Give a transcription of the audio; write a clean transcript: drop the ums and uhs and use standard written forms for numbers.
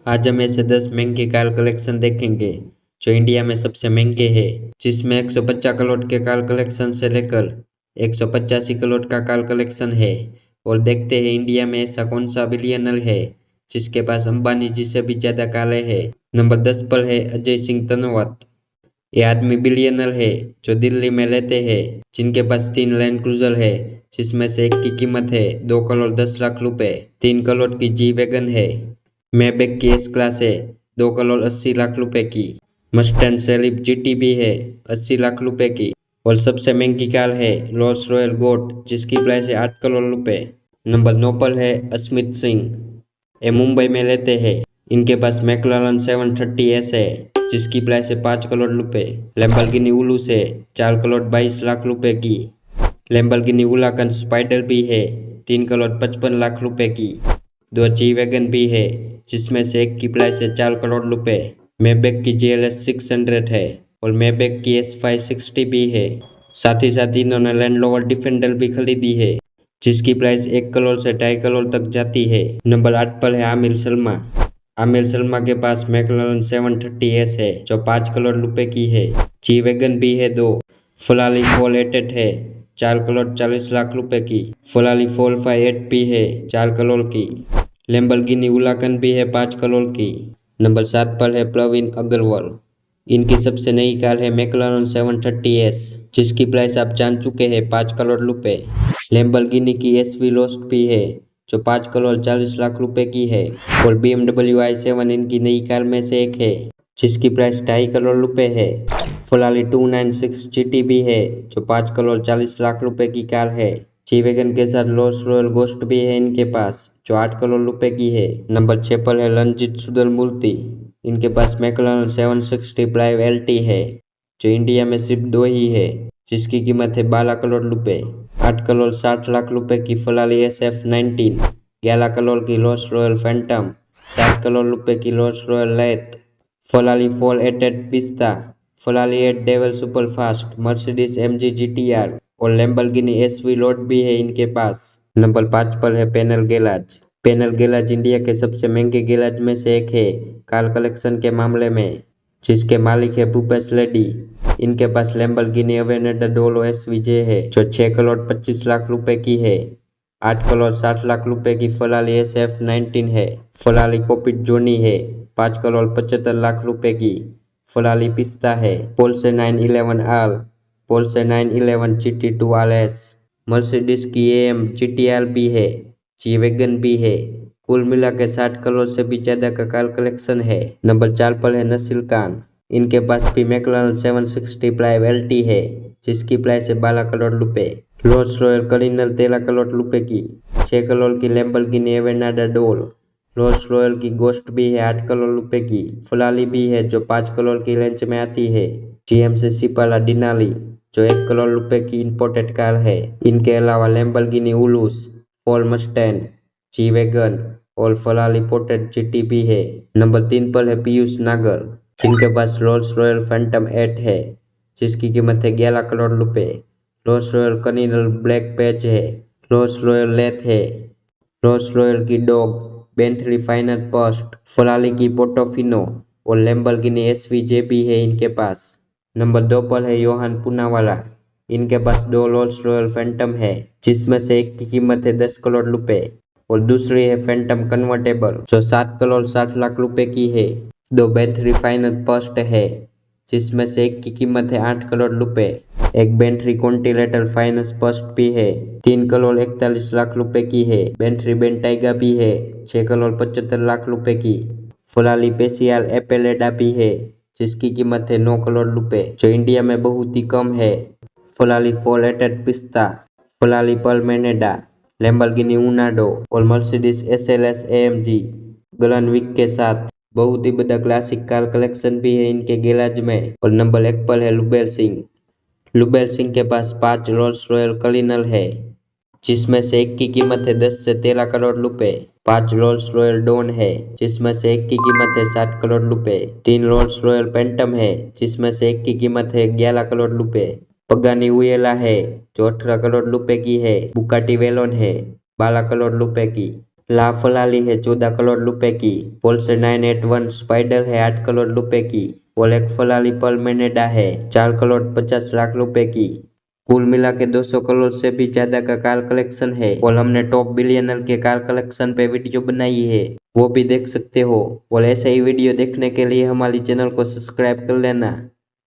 आज हम ऐसे 10 महंगे कार कलेक्शन देखेंगे जो इंडिया में सबसे महंगे हैं, जिसमें 150 करोड़ के कार कलेक्शन से लेकर 185 करोड़ का कार कलेक्शन है। और देखते हैं इंडिया में ऐसा कौन सा बिलियनर है जिसके पास अंबानी जी से भी ज्यादा कारें हैं। नंबर 10 पर है अजय सिंह तनवात। ये आदमी बिलियनर है जो दिल्ली में रहते हैं, जिनके पास 3 लैंड क्रूजर है, जिसमें से एक की कीमत है 2 करोड़ 10 लाख रुपए। 3 करोड़ की जी वैगन है। मैबेक की एस क्लास है 2 करोड़ 80 लाख रुपए की। मस्टैंग सेलिब जीटी भी है 80 लाख रुपए की। और सबसे महंगी कार है रोल्स रॉयल गोट, जिसकी प्राइस है 8 करोड़ रुपए। नंबर 9 पर है अस्मित सिंह। ये मुंबई में रहते हैं। इनके पास मैक्लारन 730S है, जिसकी प्राइस है 5 करोड़ रुपए। लैम्बोर्गिनी उरुस है 4 करोड़ 22 लाख रुपए की। लैम्बोर्गिनी हुराकन स्पाइडर भी है 3 करोड़ 55 लाख रुपए की। 2 जी वैगन भी है, जिसमें से एक की प्राइस है 4 करोड़ रुपए। मैबेक की GLS 600 है और मैबेक की S560 भी है। साथ ही साथ इन्होंने लैंड रोवर डिफेंडर भी खरीदी है, जिसकी प्राइस 1 करोड़ से 2.5 करोड़ तक जाती है। नंबर 8 पर है आमिर शर्मा। आमिर शर्मा के पास मैक्लारन 730S है जो 5 करोड़ रुपए की है। जी वैगन भी है 2। फरारी 488 है 4 करोड़ 40 लाख रुपए की। फरारी 458 भी है 4 करोड़ की। लैम्बोर्गिनी हुराकन भी है 5 करोड़ की। नंबर 7 पर है प्रवीण अग्रवाल। इनकी सबसे नई कार है मैक्लारन 730S, जिसकी प्राइस आप जान चुके हैं 5 करोड़ रुपए। लैम्बोर्गिनी की SV लोस्ट भी है जो 5 करोड़ 40 लाख रुपए की है। और BMW i7 इनकी नई कार में से एक है, जिसकी प्राइस 2.5 करोड़ रुपए है। फरारी 296 GT भी है जो 5 करोड़ 40 लाख रुपए की कार है। जी वैगन के साथ रोल्स रॉयल गोस्ट भी है इनके पास जो 8 करोड़ रुपए की है। नंबर 6 पर है रणजीत सुंदरमूर्ति। इनके पास मैक्लारन 760 प्राइव LT है जो इंडिया में सिर्फ 2 ही है, जिसकी कीमत है 12 करोड़ रुपए। 8 करोड़ 60 लाख रुपए की फरारी SF19, 11 करोड़ की रोल्स रॉयल फैंटम, 7 करोड़ रुपए की रोल्स रॉयल लेथ, फरारी 488 पिस्ता, Ferrari 8 devil superfast, Mercedes MG GTR और लैम्बोर्गिनी SV लोड भी है इनके पास। नंबर 5 पर है panel garage. Panel garage India के सबसे महंगे गैराज में से एक है कार कलेक्शन के मामले में, जिसके मालिक है भूपेश रेड्डी। इनके पास लैम्बोर्गिनी अवेंटोर डोलो SVJ है जो 6 करोड़ 25 लाख रुपए की है। 8 करोड़ 60 लाख रुपए की फरारी SF19 है। फरारी कॉपिट जोनी है 5 करोड़ 75 लाख रुपए की। फरारी पिस्ता है। Porsche 911R, Porsche 911 GT2 RS, Mercedes की AM GTR भी है, जी वैगन भी है। कुल मिला के 60 करोड़ से भी ज्यादा का कार कलेक्शन है। नंबर 4 पर है नसीर खान। इनके पास भी मैक्लारन 760 प्राइव LT है, जिसकी प्राइस है 12 करोड़ रुपए। रोल्स रॉयल कलिनर 13 करोड़ रुपए की। 6 करोड़ की लैम्बोर्गिनी अवेंटोर, रोल्स रॉयल की गोस्ट भी है 8 करोड़ रुपए की। फरारी भी है जो 5 करोड़ की रेंज में आती है। GMC सिपाला डिनाली जो 1 करोड़ रुपए की इंपोर्टेड कार है। इनके अलावा Lamborghini Urs, Ford Mustang, G wagon और फरारी पोर्टेड GT भी है। नंबर 3 पर है पीयूष नागर। जिनके पास रोल्स रॉयल फैंटम 8 है, जिसकी कीमत है 11 करोड़ रुपए। रोल्स रॉयल कलिनर ब्लैक पैच है। रोल्स रॉयल लेथ है। रोल्स रॉयल की dog, Bentley final post, Ferrari की पोर्टोफिनो और लैम्बोर्गिनी SVJ भी है इनके पास। नंबर 2 पर है योहान पूनावाला। इनके पास 2 रोल्स रॉयल फैंटम है, जिसमें से एक की कीमत है 10 करोड़ रुपए और दूसरी है फैंटम कन्वर्टेबल जो 7 करोड़ 60 लाख रुपए की है। 2 बेंटली फाइनल पोस्ट है, जिसमें से एक की कीमत है 8 करोड़ रुपए। एक बेंटली कॉन्टिनेंटल फाइनेंस फर्स्ट भी है, 3 करोड़ 41 लाख रुपए की है। बेंटली बेंटाइगा भी है 6 करोड़ 75 लाख रुपए की। फरारी पेसियार एपेलेडा भी है, जिसकी कीमत है 9 करोड़ रुपए, जो इंडिया में बहुत ही कम है। फरारी 488 पिस्ता, फरारी पर्मेनेडा, लैम्बोर्गिनी उनाडो और मर्सिडीज SLS AMG ग्लनविक के साथ बहुत ही बड़ा क्लासिक कार कलेक्शन भी है इनके गैराज में। और नंबर 1 पर है लुबेल सिंह। लुबेल सिंह के पास 5 रोल्स रॉयल कलिनर है, जिसमें से एक की कीमत है 10 से 13 करोड़ रुपए। 5 रोल्स रॉयल डॉन है, जिसमें से एक की कीमत है 60 करोड़ रुपए। 3 रोल्स रॉयल पेंटम है, जिसमें से एक की कीमत है 11 करोड़ रुपए। पगानी उयेला है जो 18 करोड़ रुपए की है। बुगाटी वेलोन है 12 करोड़ रुपए की। ला फलाली है 14 करोड़ रुपए की। पोल्से 981 स्पाइडर है 8 करोड़ रुपए की। और एक फलाली पर्लमेनेडा है 4 करोड़ 50 लाख रुपए की। कुल मिला के 200 करोड़ से भी ज्यादा का कार कलेक्शन है। और हमने टॉप बिलियनर के कार कलेक्शन पे वीडियो बनाई है, वो भी देख सकते हो। और ऐसे ही वीडियो देखने के लिए हमारी चैनल को सब्सक्राइब कर लेना।